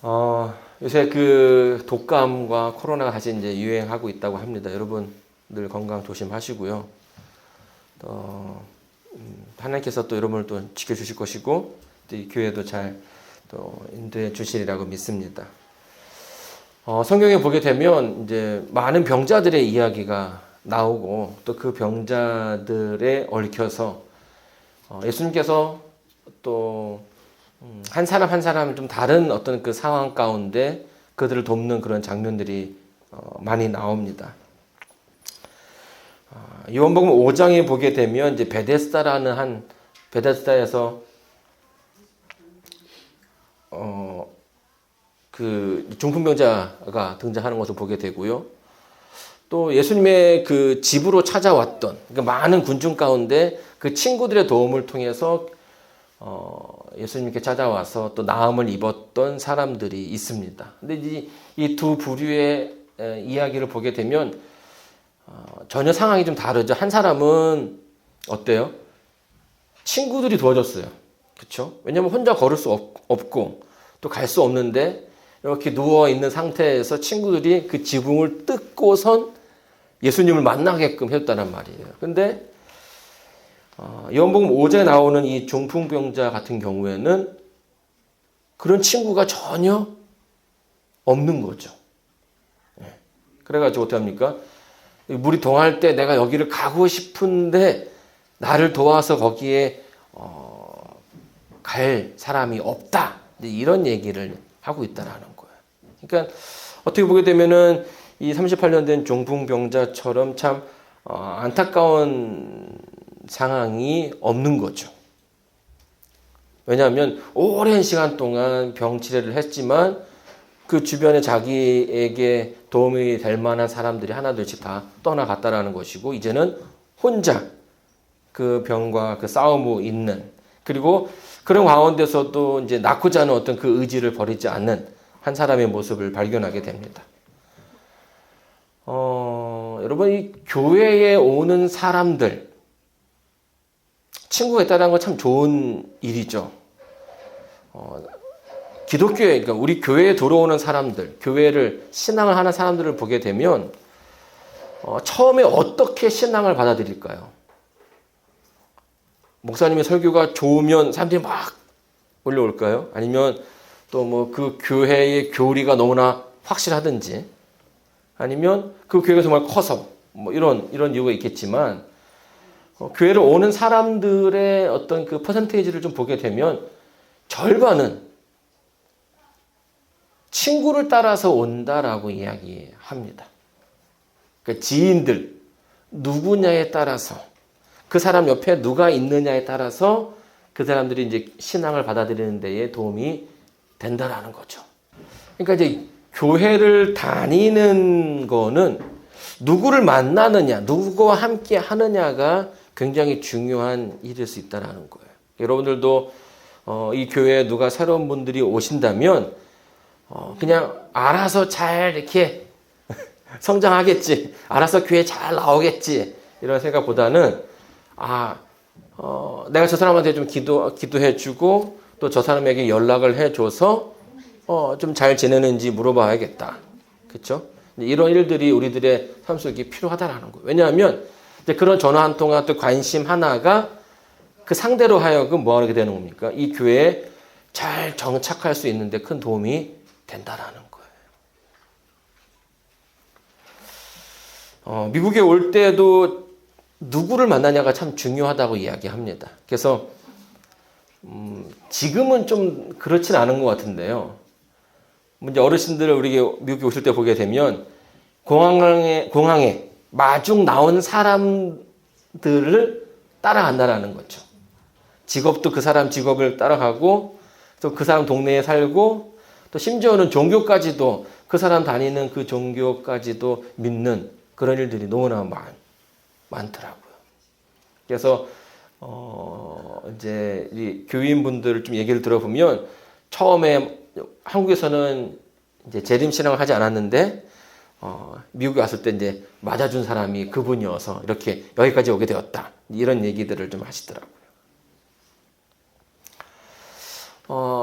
요새 그 독감과 코로나가 다시 이제 유행하고 있다고 합니다. 여러분들 건강 조심하시고요. 하나님께서 또 여러분을 또 지켜주실 것이고, 또 이 교회도 잘 또 인도해 주시리라고 믿습니다. 성경에 보게 되면 이제 많은 병자들의 이야기가 나오고, 또 그 병자들에 얽혀서 예수님께서 또 한 사람 한 사람 좀 다른 어떤 그 상황 가운데 그들을 돕는 그런 장면들이 많이 나옵니다. 요한복음 5장에 보게 되면 이제 베데스다에서 그 중풍병자가 등장하는 것을 보게 되고요. 또 예수님의 그 집으로 찾아왔던 그러니까 많은 군중 가운데 그 친구들의 도움을 통해서 예수님께 찾아와서 또 나음을 입었던 사람들이 있습니다. 근데 이 두 부류의 이야기를 보게 되면 전혀 상황이 좀 다르죠. 한 사람은 어때요? 친구들이 도와줬어요. 그렇죠? 왜냐하면 혼자 걸을 수 없고 또 갈 수 없는데 이렇게 누워 있는 상태에서 친구들이 그 지붕을 뜯고선 예수님을 만나게끔 했다는 말이에요. 근데 요한복음 5장에 나오는 이 중풍병자 같은 경우에는 그런 친구가 전혀 없는 거죠. 그래가지고 어떻게 합니까? 물이 동할 때 내가 여기를 가고 싶은데 나를 도와서 거기에 갈 사람이 없다. 이런 얘기를 하고 있다는 거예요. 그러니까 어떻게 보게 되면은 이 38년 된 중풍병자처럼 참 안타까운 상황이 없는 거죠. 왜냐하면 오랜 시간 동안 병치레를 했지만 그 주변에 자기에게 도움이 될 만한 사람들이 하나둘씩 다 떠나갔다라는 것이고 이제는 혼자 그 병과 그 싸움을 있는 그리고 그런 가운데서도 이제 낳고자 하는 어떤 그 의지를 버리지 않는 한 사람의 모습을 발견하게 됩니다. 여러분 이 교회에 오는 사람들 친구가 있다는 건 참 좋은 일이죠. 기독교에, 그러니까 우리 교회에 들어오는 사람들, 교회를 신앙을 하는 사람들을 보게 되면 처음에 어떻게 신앙을 받아들일까요? 목사님의 설교가 좋으면 사람들이 막 몰려올까요? 아니면 또 뭐 그 교회의 교리가 너무나 확실하든지 아니면 그 교회가 정말 커서 뭐 이런 이유가 있겠지만 교회를 오는 사람들의 어떤 그 퍼센테이지를 좀 보게 되면 절반은 친구를 따라서 온다라고 이야기합니다. 그러니까 지인들 누구냐에 따라서 그 사람 옆에 누가 있느냐에 따라서 그 사람들이 이제 신앙을 받아들이는 데에 도움이 된다라는 거죠. 그러니까 이제 교회를 다니는 거는 누구를 만나느냐, 누구와 함께 하느냐가 굉장히 중요한 일일 수 있다는 거예요. 여러분들도 이 교회에 누가 새로운 분들이 오신다면 그냥 알아서 잘 이렇게 성장하겠지, 알아서 교회 잘 나오겠지 이런 생각보다는 내가 저 사람한테 좀 기도해주고 또 저 사람에게 연락을 해줘서 좀 잘 지내는지 물어봐야겠다. 그렇죠? 이런 일들이 우리들의 삶 속에 필요하다라는 거예요. 왜냐하면 이제 그런 전화 한 통화 또 관심 하나가 그 상대로 하여금 뭐 하게 되는 겁니까? 이 교회에 잘 정착할 수 있는데 큰 도움이 된다라는 거예요. 미국에 올 때도 누구를 만나냐가 참 중요하다고 이야기합니다. 그래서 지금은 좀 그렇진 않은 것 같은데요. 이제 어르신들을 우리 미국에 오실 때 보게 되면 공항에 마중 나온 사람들을 따라간다라는 거죠. 직업도 그 사람 직업을 따라가고 또 그 사람 동네에 살고 또 심지어는 종교까지도 그 사람 다니는 그 종교까지도 믿는 그런 일들이 너무나 많더라고요. 그래서 이제 이 교인분들 좀 얘기를 들어보면 처음에 한국에서는 이제 재림신앙을 하지 않았는데 미국에 왔을 때 이제 맞아준 사람이 그분이어서 이렇게 여기까지 오게 되었다. 이런 얘기들을 좀 하시더라고요.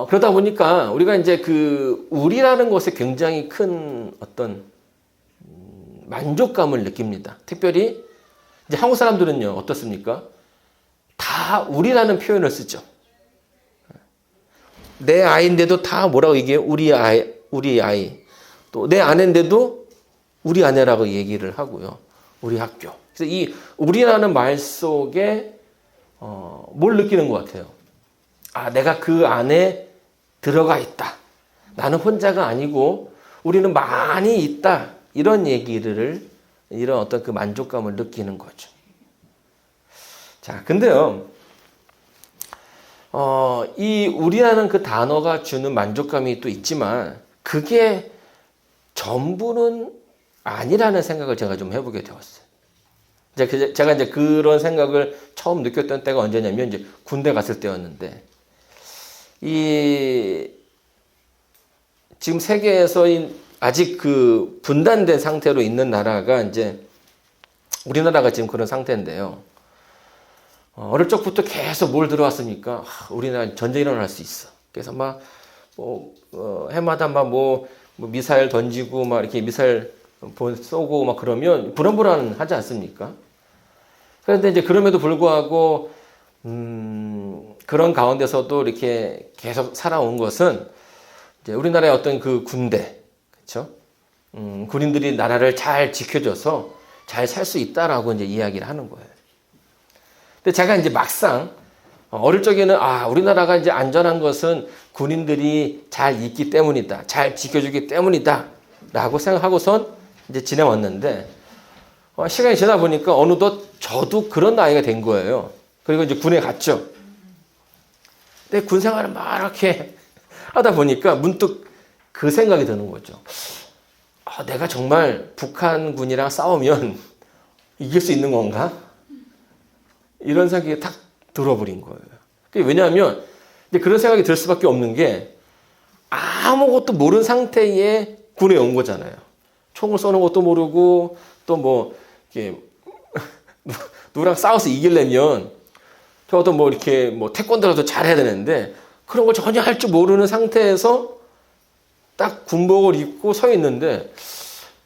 그러다 보니까 우리가 이제 그 우리라는 것에 굉장히 큰 어떤 만족감을 느낍니다. 특별히 이제 한국 사람들은요, 어떻습니까? 다 우리라는 표현을 쓰죠. 내 아이인데도 다 뭐라고 얘기해요? 우리 아이, 우리 아이. 또 내 아내인데도 우리 아내라고 얘기를 하고요. 우리 학교. 그래서 이 우리라는 말 속에 뭘 느끼는 것 같아요? 아, 내가 그 안에 들어가 있다. 나는 혼자가 아니고 우리는 많이 있다. 이런 얘기를, 이런 어떤 그 만족감을 느끼는 거죠. 자, 근데요, 이 우리라는 그 단어가 주는 만족감이 또 있지만 그게 전부는 아니라는 생각을 제가 좀 해보게 되었어요. 제가 이제 그런 생각을 처음 느꼈던 때가 언제냐면 이제 군대 갔을 때였는데, 지금 세계에서 아직 그 분단된 상태로 있는 나라가 이제 우리나라가 지금 그런 상태인데요. 어릴 적부터 계속 뭘 들어왔습니까? 우리나라 전쟁이 일어날 수 있어. 그래서 막 해마다 막 미사일 던지고 막 이렇게 미사일 쏘고 막 그러면 불안불안하지 않습니까? 그런데 이제 그럼에도 불구하고 그런 가운데서도 이렇게 계속 살아온 것은 이제 우리나라의 어떤 그 군대, 그렇죠? 군인들이 나라를 잘 지켜줘서 잘 살 수 있다라고 이제 이야기를 하는 거예요. 근데 제가 이제 막상 어릴 적에는 우리나라가 이제 안전한 것은 군인들이 잘 있기 때문이다, 잘 지켜주기 때문이다라고 생각하고선 이제 지내왔는데, 시간이 지나 보니까 어느덧 저도 그런 나이가 된 거예요. 그리고 이제 군에 갔죠. 근데 군 생활을 막 이렇게 하다 보니까 문득 그 생각이 드는 거죠. 내가 정말 북한군이랑 싸우면 이길 수 있는 건가? 이런 생각이 탁 들어버린 거예요. 왜냐하면 이제 그런 생각이 들 수밖에 없는 게 아무것도 모르는 상태에 군에 온 거잖아요. 총을 쏘는 것도 모르고 또 이렇게 누구랑 싸워서 이기려면 저도 이렇게 태권도라도 잘해야 되는데 그런 걸 전혀 할 줄 모르는 상태에서 딱 군복을 입고 서 있는데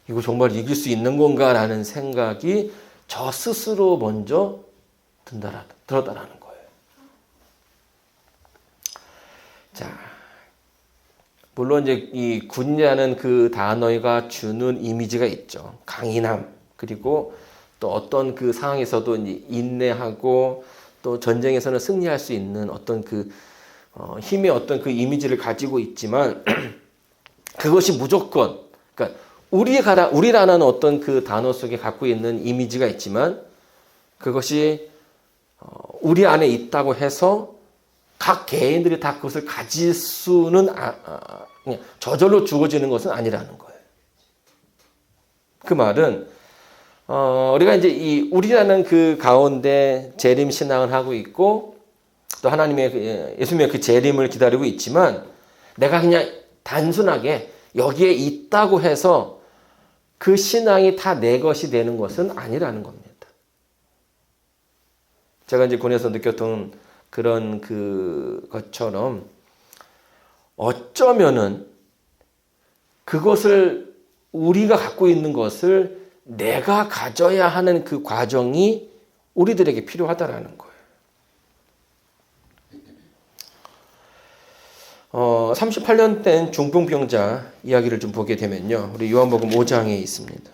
이거 정말 이길 수 있는 건가라는 생각이 저 스스로 먼저 들었다라는 거예요. 자, 물론 이제 이 군이라는 그 단어가 주는 이미지가 있죠. 강인함, 그리고 또 어떤 그 상황에서도 이제 인내하고 또 전쟁에서는 승리할 수 있는 어떤 그 힘의 어떤 그 이미지를 가지고 있지만 그것이 무조건, 그러니까 우리라는 어떤 그 단어 속에 갖고 있는 이미지가 있지만 그것이 우리 안에 있다고 해서 각 개인들이 다 그것을 가질 수는 그냥 저절로 주어지는 것은 아니라는 거예요. 그 말은 우리가 이제 이 우리라는 그 가운데 재림 신앙을 하고 있고 또 하나님의 예수님의 그 재림을 기다리고 있지만 내가 그냥 단순하게 여기에 있다고 해서 그 신앙이 다 내 것이 되는 것은 아니라는 겁니다. 제가 이제 군에서 느꼈던 그런 것처럼 어쩌면은 그것을 우리가 갖고 있는 것을 내가 가져야 하는 그 과정이 우리들에게 필요하다라는 거예요. 38년 된 중풍병자 이야기를 좀 보게 되면요. 우리 요한복음 5장에 있습니다.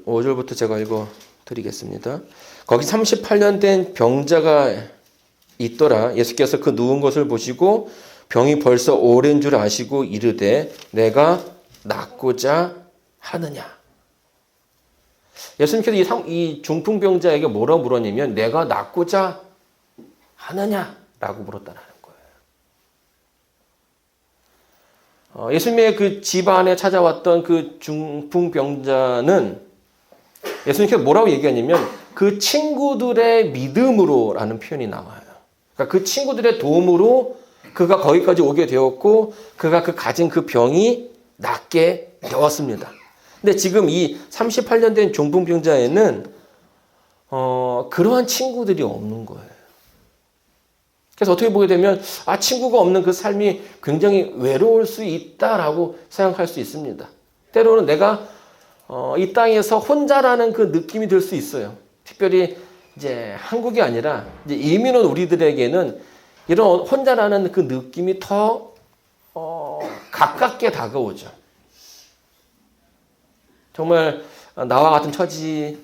5절부터 제가 읽어 드리겠습니다. 거기 38년 된 병자가 있더라. 예수께서 그 누운 것을 보시고 병이 벌써 오랜 줄 아시고 이르되 내가 낫고자 하느냐. 예수님께서 이 중풍병자에게 뭐라고 물었냐면 내가 낫고자 하느냐라고 물었다는 거예요. 예수님의 그 집안에 찾아왔던 그 중풍병자는 예수님께서 뭐라고 얘기하냐면 그 친구들의 믿음으로라는 표현이 나와요. 그러니까 그 친구들의 도움으로 그가 거기까지 오게 되었고 그가 가진 그 병이 낫게 되었습니다. 근데 지금 이 38년 된 중풍병자에는 그러한 친구들이 없는 거예요. 그래서 어떻게 보게 되면 친구가 없는 그 삶이 굉장히 외로울 수 있다라고 생각할 수 있습니다. 때로는 내가 이 땅에서 혼자라는 그 느낌이 들 수 있어요. 특별히 이제 한국이 아니라 이제 이민 온 우리들에게는 이런 혼자라는 그 느낌이 더 가깝게 다가오죠. 정말 나와 같은 처지에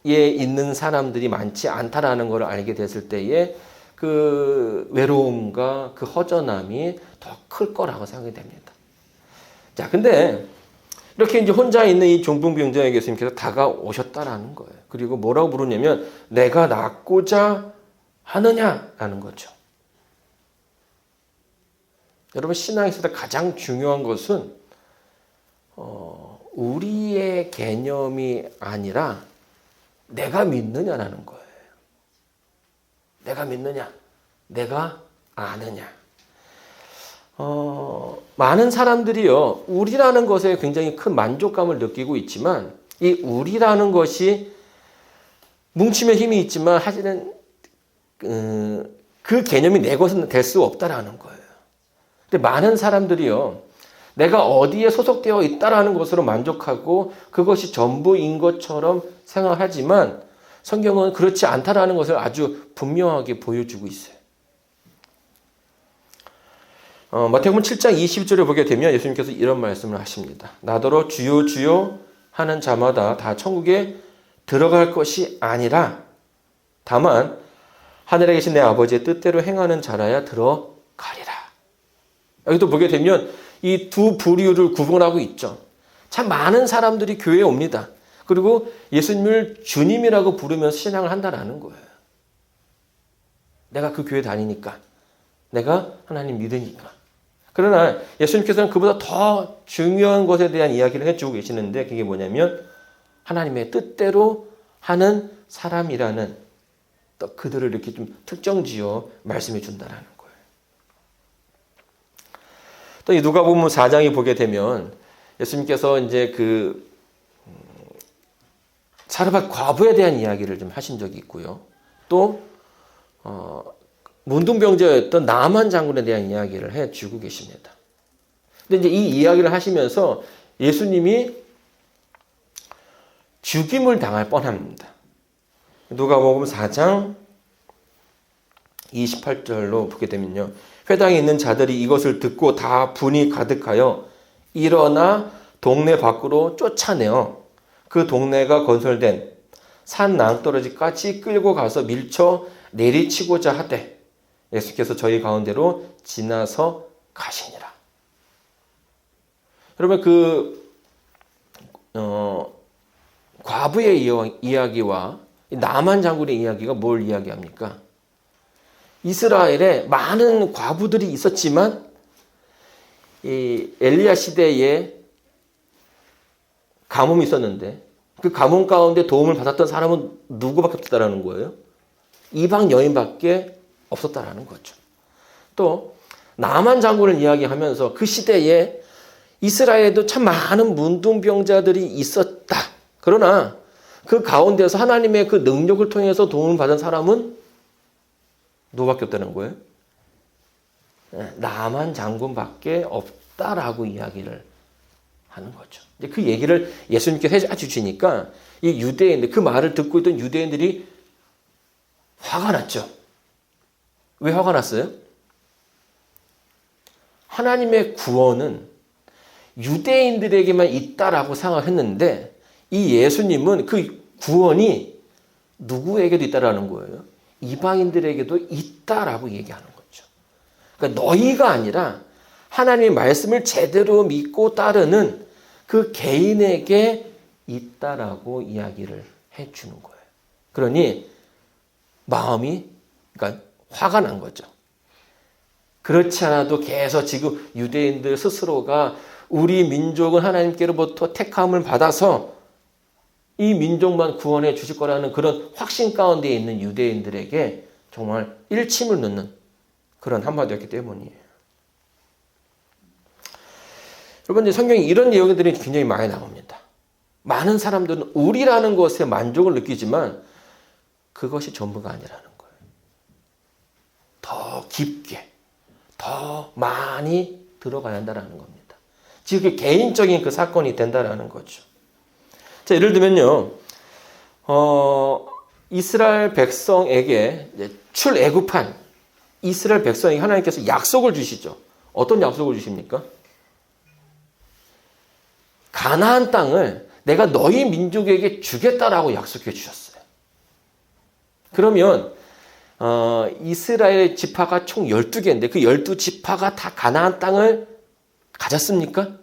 있는 사람들이 많지 않다라는 걸 알게 됐을 때에 그 외로움과 그 허전함이 더 클 거라고 생각이 됩니다. 자, 근데 이렇게 이제 혼자 있는 이 중풍병자의 예수님께서 다가오셨다라는 거예요. 그리고 뭐라고 부르냐면 내가 낫고자 하느냐라는 거죠. 여러분, 신앙에서 가장 중요한 것은 우리의 개념이 아니라 내가 믿느냐라는 거예요. 내가 믿느냐, 내가 아느냐. 많은 사람들이요, 우리라는 것에 굉장히 큰 만족감을 느끼고 있지만, 이 우리라는 것이 뭉치면 힘이 있지만, 사실은 그 개념이 내 것은 될 수 없다라는 거예요. 근데 많은 사람들이요, 내가 어디에 소속되어 있다라는 것으로 만족하고 그것이 전부인 것처럼 생각하지만 성경은 그렇지 않다라는 것을 아주 분명하게 보여주고 있어요. 마태복음 7장 20절을 보게 되면 예수님께서 이런 말씀을 하십니다. 나더러 주여 주여 하는 자마다 다 천국에 들어갈 것이 아니라 다만 하늘에 계신 내 아버지의 뜻대로 행하는 자라야 들어가리라. 여기도 보게 되면 이 두 부류를 구분하고 있죠. 참 많은 사람들이 교회에 옵니다. 그리고 예수님을 주님이라고 부르면서 신앙을 한다라는 거예요. 내가 그 교회 다니니까. 내가 하나님 믿으니까. 그러나 예수님께서는 그보다 더 중요한 것에 대한 이야기를 해주고 계시는데 그게 뭐냐면 하나님의 뜻대로 하는 사람이라는 또 그들을 이렇게 좀 특정지어 말씀해 준다라는 거예요. 또 이 누가복음 4장에 보게 되면 예수님께서 이제 그 사르밧 과부에 대한 이야기를 좀 하신 적이 있고요. 또 문둥병자였던 나만 장군에 대한 이야기를 해주고 계십니다. 근데 이제 이 이야기를 하시면서 예수님이 죽임을 당할 뻔합니다. 누가복음 4장 28절로 보게 되면요. 회당에 있는 자들이 이것을 듣고 다 분이 가득하여 일어나 동네 밖으로 쫓아내어 그 동네가 건설된 산 낭떠러지까지 끌고 가서 밀쳐 내리치고자 하되 예수께서 저희 가운데로 지나서 가시니라. 여러분 과부의 이야기와 나만 장군의 이야기가 뭘 이야기합니까? 이스라엘에 많은 과부들이 있었지만 이 엘리야 시대에 가뭄이 있었는데 그 가뭄 가운데 도움을 받았던 사람은 누구밖에 없었다라는 거예요? 이방 여인밖에 없었다라는 거죠. 또 나만 장군을 이야기하면서 그 시대에 이스라엘에도 참 많은 문둥병자들이 있었다. 그러나 그 가운데서 하나님의 그 능력을 통해서 도움을 받은 사람은 누구밖에 없다는 거예요? 나만 장군밖에 없다라고 이야기를 하는 거죠. 이제 그 얘기를 예수님께서 해주시니까 이 유대인들, 그 말을 듣고 있던 유대인들이 화가 났죠. 왜 화가 났어요? 하나님의 구원은 유대인들에게만 있다라고 생각했는데 이 예수님은 그 구원이 누구에게도 있다라는 거예요. 이방인들에게도 있다라고 얘기하는 거죠. 그러니까 너희가 아니라 하나님의 말씀을 제대로 믿고 따르는 그 개인에게 있다라고 이야기를 해주는 거예요. 그러니 마음이 그러니까 화가 난 거죠. 그렇지 않아도 계속 지금 유대인들 스스로가 우리 민족은 하나님께로부터 택함을 받아서 이 민족만 구원해 주실 거라는 그런 확신 가운데 있는 유대인들에게 정말 일침을 넣는 그런 한마디였기 때문이에요. 여러분, 성경에 이런 내용들이 굉장히 많이 나옵니다. 많은 사람들은 우리라는 것에 만족을 느끼지만 그것이 전부가 아니라는 거예요. 더 깊게, 더 많이 들어가야 한다는 겁니다. 지극히 개인적인 그 사건이 된다는 거죠. 자, 예를 들면요, 이스라엘 백성에게 출애굽한 이스라엘 백성에게 하나님께서 약속을 주시죠. 어떤 약속을 주십니까? 가나안 땅을 내가 너희 민족에게 주겠다라고 약속해 주셨어요. 그러면 이스라엘 지파가 총 12개인데 그 12지파가 다 가나안 땅을 가졌습니까?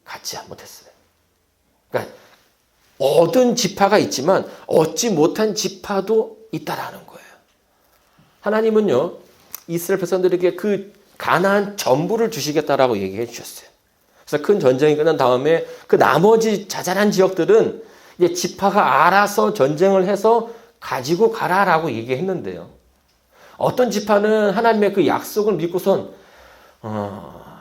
갖지 못했어요. 그러니까 얻은 지파가 있지만 얻지 못한 지파도 있다라는 거예요. 하나님은요, 이스라엘 백성들에게 그 가나안 전부를 주시겠다라고 얘기해 주셨어요. 그래서 큰 전쟁이 끝난 다음에 그 나머지 자잘한 지역들은 이제 지파가 알아서 전쟁을 해서 가지고 가라라고 얘기했는데요. 어떤 지파는 하나님의 그 약속을 믿고선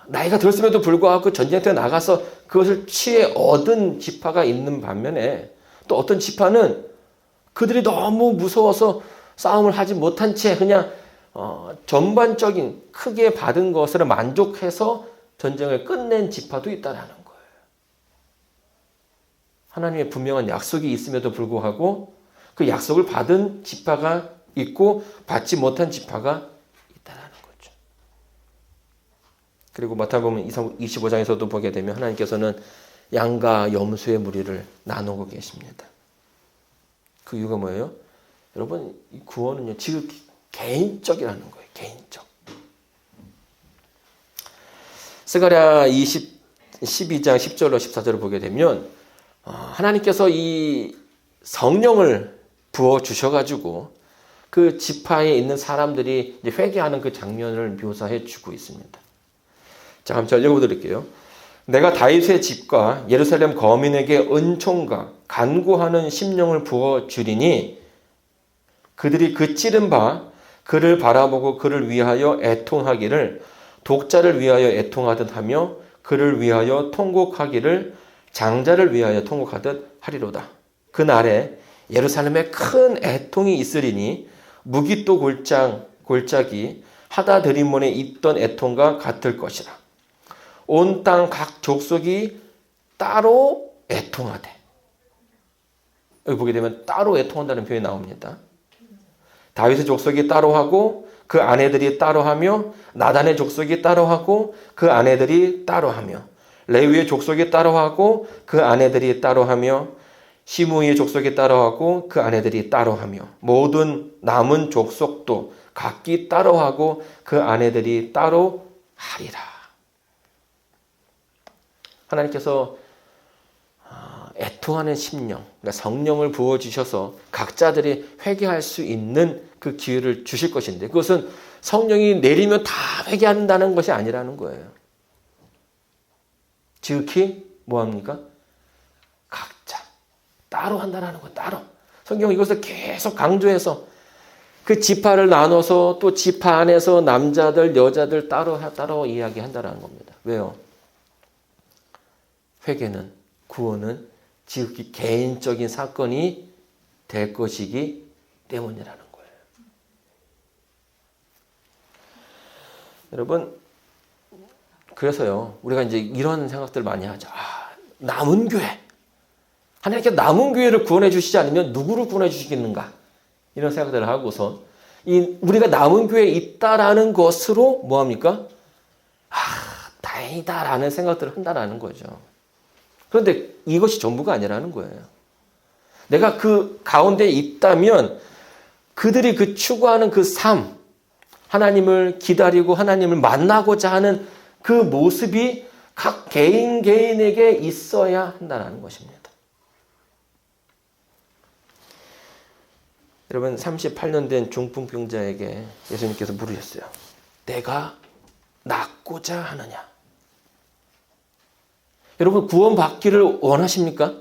나이가 들었음에도 불구하고 전쟁터에 나가서 그것을 취해 얻은 지파가 있는 반면에 또 어떤 지파는 그들이 너무 무서워서 싸움을 하지 못한 채 그냥 전반적인 크게 받은 것을 만족해서 전쟁을 끝낸 지파도 있다라는 거예요. 하나님의 분명한 약속이 있음에도 불구하고 그 약속을 받은 지파가 있고 받지 못한 지파가 있다라는 거죠. 그리고 마태복음 25장에서도 보게 되면 하나님께서는 양과 염소의 무리를 나누고 계십니다. 그 이유가 뭐예요? 여러분, 이 구원은요, 지극히 개인적이라는 거예요. 개인적. 스가랴 12장 10절로 14절을 보게 되면 하나님께서 이 성령을 부어 주셔가지고 그 지파에 있는 사람들이 이제 회개하는 그 장면을 묘사해 주고 있습니다. 자, 한번 제가 읽어드릴게요. 내가 다윗의 집과 예루살렘 거민에게 은총과 간구하는 심령을 부어 주리니 그들이 그 찌른 바 그를 바라보고 그를 위하여 애통하기를 독자를 위하여 애통하듯 하며 그를 위하여 통곡하기를 장자를 위하여 통곡하듯 하리로다. 그날에 예루살렘에 큰 애통이 있으리니 무기또 골짜기 하다 드림몬에 있던 애통과 같을 것이라. 온 땅 각 족속이 따로 애통하되. 여기 보게 되면 따로 애통한다는 표현이 나옵니다. 다윗의 족속이 따로 하고 그 아내들이 따로 하며 나단의 족속이 따로 하고 그 아내들이 따로 하며 레위의 족속이 따로 하고 그 아내들이 따로 하며 시므이의 족속이 따로 하고 그 아내들이 따로 하며 모든 남은 족속도 각기 따로 하고 그 아내들이 따로 하리라. 하나님께서 애통하는 심령, 그러니까 성령을 부어주셔서 각자들이 회개할 수 있는 그 기회를 주실 것인데 그것은 성령이 내리면 다 회개한다는 것이 아니라는 거예요. 지극히 뭐합니까? 각자 따로 한다는 거 따로. 성경은 이것을 계속 강조해서 그 지파를 나눠서 또 지파 안에서 남자들 여자들 따로 이야기한다는 겁니다. 왜요? 회개는 구원은 지극히 개인적인 사건이 될 것이기 때문이라는 거예요. 여러분, 그래서요, 우리가 이제 이런 생각들 많이 하죠. 남은 교회. 하나님께서 남은 교회를 구원해 주시지 않으면 누구를 구원해 주시겠는가? 이런 생각들을 하고서, 우리가 남은 교회에 있다라는 것으로 뭐합니까? 다행이다라는 생각들을 한다라는 거죠. 그런데 이것이 전부가 아니라는 거예요. 내가 그 가운데 있다면 그들이 그 추구하는 그 삶, 하나님을 기다리고 하나님을 만나고자 하는 그 모습이 각 개인에게 있어야 한다는 것입니다. 여러분, 38년 된 중풍병자에게 예수님께서 물으셨어요. 내가 낫고자 하느냐? 여러분, 구원받기를 원하십니까?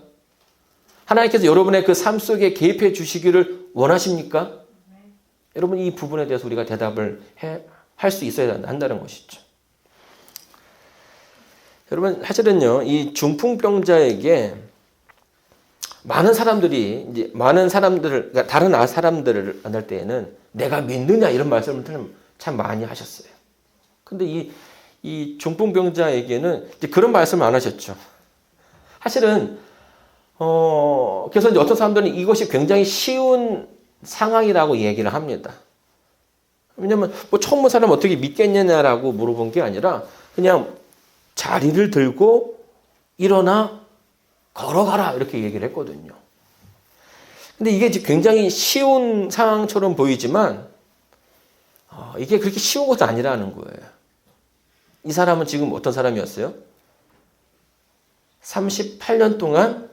하나님께서 여러분의 그 삶 속에 개입해 주시기를 원하십니까? 여러분, 이 부분에 대해서 우리가 대답을 할 수 있어야 한다는 것이죠. 여러분, 사실은요, 이 중풍병자에게 많은 사람들을, 그러니까 다른 사람들을 만날 때에는 내가 믿느냐 이런 말씀을 참 많이 하셨어요. 근데 이 중풍병자에게는 이제 그런 말씀을 안 하셨죠. 사실은 그래서 이제 어떤 사람들은 이것이 굉장히 쉬운 상황이라고 얘기를 합니다. 왜냐면 뭐 처음 본 사람 어떻게 믿겠느냐라고 물어본 게 아니라 그냥 자리를 들고 일어나 걸어가라 이렇게 얘기를 했거든요. 근데 이게 굉장히 쉬운 상황처럼 보이지만 이게 그렇게 쉬운 것도 아니라는 거예요. 이 사람은 지금 어떤 사람이었어요? 38년 동안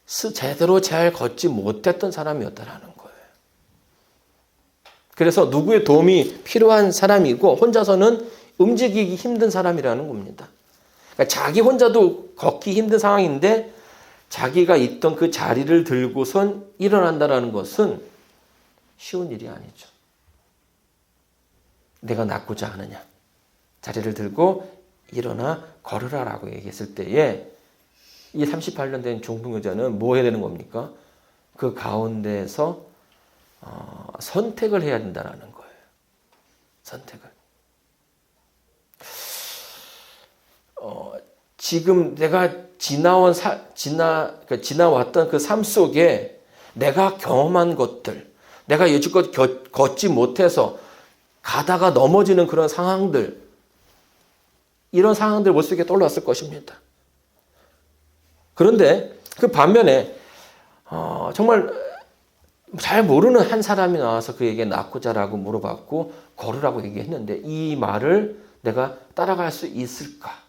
제대로 잘 걷지 못했던 사람이었다라는 거예요. 그래서 누구의 도움이 필요한 사람이고 혼자서는 움직이기 힘든 사람이라는 겁니다. 그러니까 자기 혼자도 걷기 힘든 상황인데 자기가 있던 그 자리를 들고선 일어난다는 것은 쉬운 일이 아니죠. 내가 낫고자 하느냐. 자리를 들고 일어나 걸으라라고 얘기했을 때에 이 38년 된 중풍병자는 뭐 해야 되는 겁니까? 그 가운데에서 선택을 해야 된다는 거예요. 선택을. 지금 내가 지나왔던 그 삶 속에 내가 경험한 것들, 내가 여지껏 걷지 못해서 가다가 넘어지는 그런 상황들, 이런 상황들 머릿속에 떠올랐을 것입니다. 그런데 그 반면에 정말 잘 모르는 한 사람이 나와서 그에게 낫고자라고 물어봤고 걸으라고 얘기했는데 이 말을 내가 따라갈 수 있을까?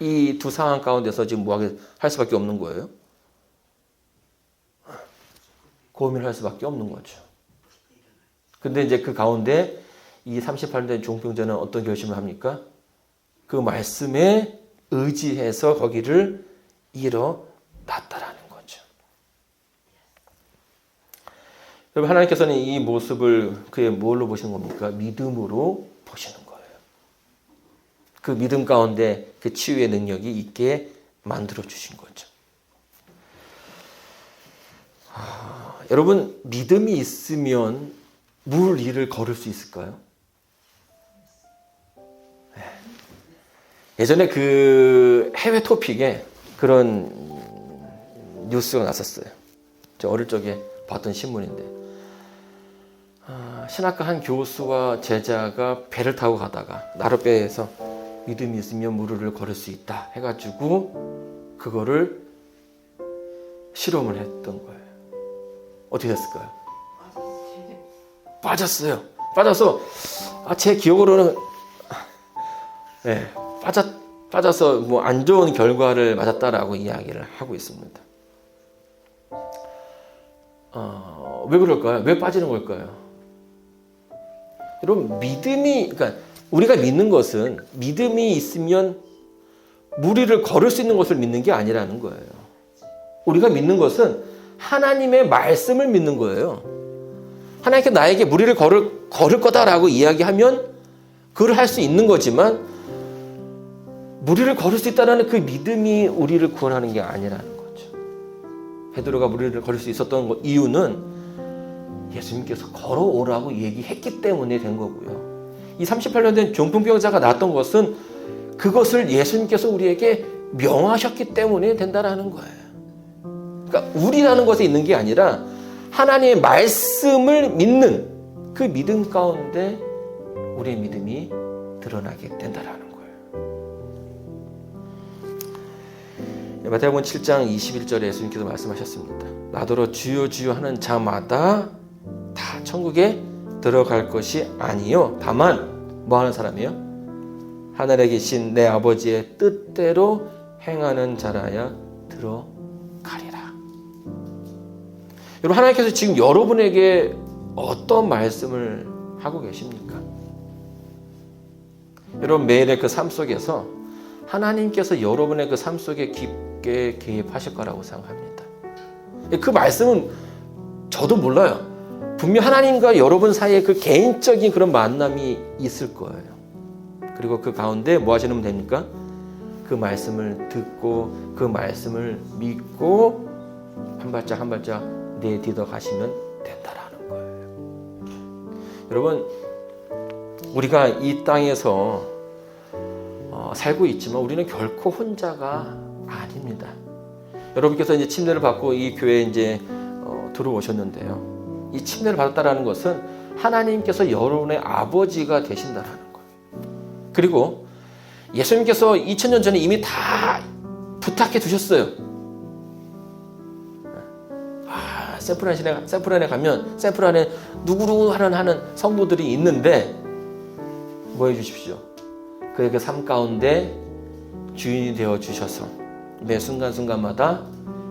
이 두 상황 가운데서 지금 뭐하게 할 수밖에 없는 거예요? 고민할 수밖에 없는 거죠. 근데 이제 그 가운데 이 38년 된 중풍자는 어떤 결심을 합니까? 그 말씀에 의지해서 거기를 일어났다라는 거죠. 여러분, 하나님께서는 이 모습을 그의 뭘로 보시는 겁니까? 믿음으로 보시는 거예요. 그 믿음 가운데 그 치유의 능력이 있게 만들어 주신 거죠. 여러분, 믿음이 있으면 물 위를 걸을 수 있을까요? 네. 예전에 그 해외 토픽에 그런 뉴스가 났었어요. 저 어릴 적에 봤던 신문인데 신학과 한 교수와 제자가 배를 타고 가다가 나룻배에서 믿음이 있으면 물을 걸을 수 있다 해가지고 그거를 실험을 했던 거예요. 어떻게 됐을까요? 빠졌어요. 빠져서 제 기억으로는 빠져서 뭐 안 좋은 결과를 맞았다라고 이야기를 하고 있습니다. 왜 그럴까요? 왜 빠지는 걸까요? 여러분, 그러니까 우리가 믿는 것은 믿음이 있으면 물 위를 걸을 수 있는 것을 믿는 게 아니라는 거예요. 우리가 믿는 것은 하나님의 말씀을 믿는 거예요. 하나님께 나에게 물 위를 걸을 거다라고 이야기하면 그걸 할 수 있는 거지만 물 위를 걸을 수 있다는 그 믿음이 우리를 구원하는 게 아니라는 거죠. 베드로가 물 위를 걸을 수 있었던 이유는 예수님께서 걸어오라고 얘기했기 때문에 된 거고요. 이 38년 된 중풍병자가 났던 것은 그것을 예수님께서 우리에게 명하셨기 때문에 된다라는 거예요. 그러니까 우리라는 것에 있는 게 아니라 하나님의 말씀을 믿는 그 믿음 가운데 우리의 믿음이 드러나게 된다라는 거예요. 마태복음 7장 21절에 예수님께서 말씀하셨습니다. 나더러 주여 주여 하는 자마다 다 천국에 들어갈 것이 아니요 다만 뭐 하는 사람이요? 하늘에 계신 내 아버지의 뜻대로 행하는 자라야 들어가리라. 여러분, 하나님께서 지금 여러분에게 어떤 말씀을 하고 계십니까? 여러분, 매일의 그 삶 속에서 하나님께서 여러분의 그 삶 속에 깊게 개입하실 거라고 생각합니다. 그 말씀은 저도 몰라요. 분명 하나님과 여러분 사이에 그 개인적인 그런 만남이 있을 거예요. 그리고 그 가운데 뭐 하시면 됩니까? 그 말씀을 듣고 그 말씀을 믿고 한 발짝 한 발짝 내딛어 가시면 된다라는 거예요. 여러분, 우리가 이 땅에서 살고 있지만 우리는 결코 혼자가 아닙니다. 여러분께서 이제 침례를 받고 이 교회에 이제 들어오셨는데요. 이 침례를 받았다라는 것은 하나님께서 여러분의 아버지가 되신다라는 거예요. 그리고 예수님께서 2000년 전에 이미 다 부탁해 두셨어요. 샘플란에 가면 샘플란에 누구누구 하는 성도들이 있는데 뭐 해주십시오? 그에게 삶 가운데 주인이 되어 주셔서 매 순간순간마다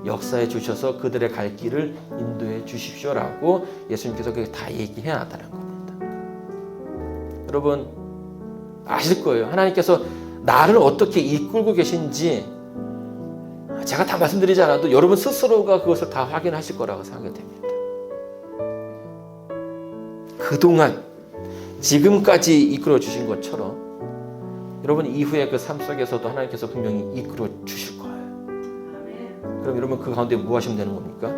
역사해 주셔서 그들의 갈 길을 인도해 주십시오라고 예수님께서 그게 다 얘기해 놨다는 겁니다. 여러분 아실 거예요. 하나님께서 나를 어떻게 이끌고 계신지 제가 다 말씀드리지 않아도 여러분 스스로가 그것을 다 확인하실 거라고 생각이 됩니다. 그동안 지금까지 이끌어 주신 것처럼 여러분 이후에 그 삶 속에서도 하나님께서 분명히 이끌어 주실 거예요. 그럼 여러분 그 가운데 뭐 하시면 되는 겁니까?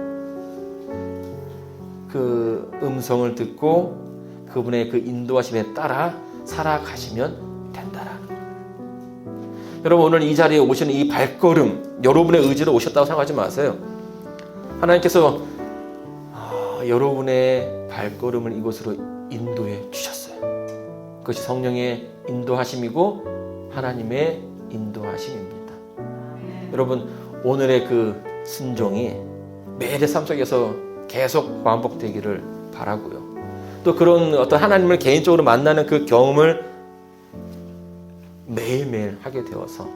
그 음성을 듣고 그분의 그 인도하심에 따라 살아가시면 된다라는 거예요. 여러분 오늘 이 자리에 오시는 이 발걸음 여러분의 의지로 오셨다고 생각하지 마세요. 하나님께서 여러분의 발걸음을 이곳으로 인도해 주셨어요. 그것이 성령의 인도하심이고 하나님의 인도하심입니다. 여러분 오늘의 그 순종이 매일의 삶 속에서 계속 반복되기를 바라고요. 또 그런 어떤 하나님을 개인적으로 만나는 그 경험을 매일매일 하게 되어서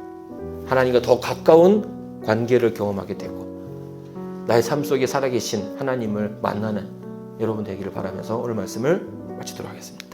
하나님과 더 가까운 관계를 경험하게 되고 나의 삶 속에 살아계신 하나님을 만나는 여러분 되기를 바라면서 오늘 말씀을 마치도록 하겠습니다.